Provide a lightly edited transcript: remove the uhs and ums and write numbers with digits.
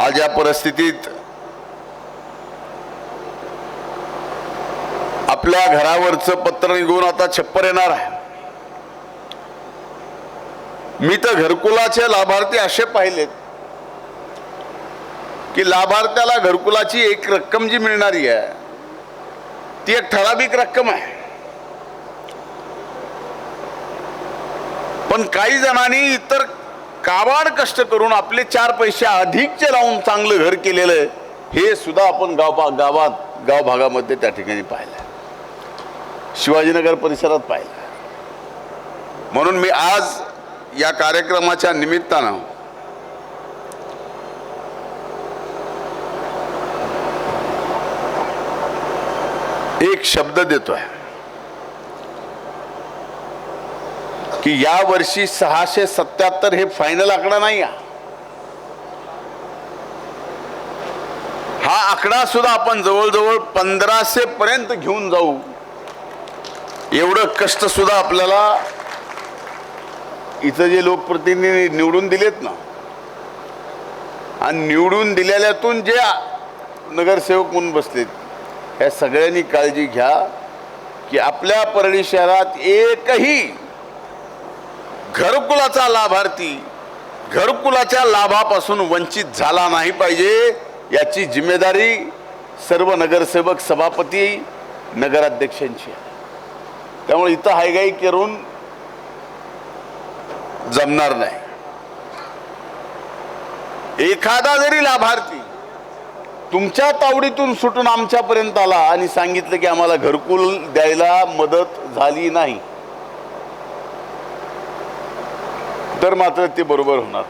आज या परिस्थितीत आपल्या घरावरचं पत्र निघून आता छप्पर येणार आहे। मी तर घरकुलाचे लाभार्थी असे पाहिलेत की लाभार्थ्याला घरकुलाची एक रक्कम जी मिळणारी आहे ती एक ठराविक रक्कम आहे, पण काही जणांनी इतर काबाड कष्ट करून आपले 4 पैसे अधिकचे लावून चांगलं घर केलेलं हे सुद्धा आपण गाव भागामध्ये त्या ठिकाणी पाहिलं, शिवाजीनगर परिसरात पाहिलं। म्हणून मी आज या कार्यक्रमाच्या निमित्तानं एक शब्द देतोय की या वर्षी 677 हे फायनल आकडा नाही आहे। हा आकडा सुद्धा आपण जवळजवळ 1500 पर्यंत घेऊन जाऊ एवढं कष्ट सुद्धा आपल्याला इथं जे लोकप्रतिनिधी निवडून दिलेत ना आणि निवडून दिलेल्यातून जे नगरसेवक म्हणून बसलेत ह्या सगळ्यांनी काळजी घ्या की आपल्या परळी शहरात एकही घरकुलाचा लाभार्थी घरकुलाच्या लाभापासून वंचित झाला नाही पाहिजे, याची जिम्मेदारी सर्व नगरसेवक सभापती नगराध्यक्षांची आहे। त्यामुळे इथं हायगाई करून जमणार नाही। एखादा जरी लाभार्थी तुमच्या तावडीतून सुटून आमच्यापर्यंत आला आणि सांगितलं की आम्हाला घरकुल द्यायला मदत झाली नाही तर मात्र ते बरोबर होणार।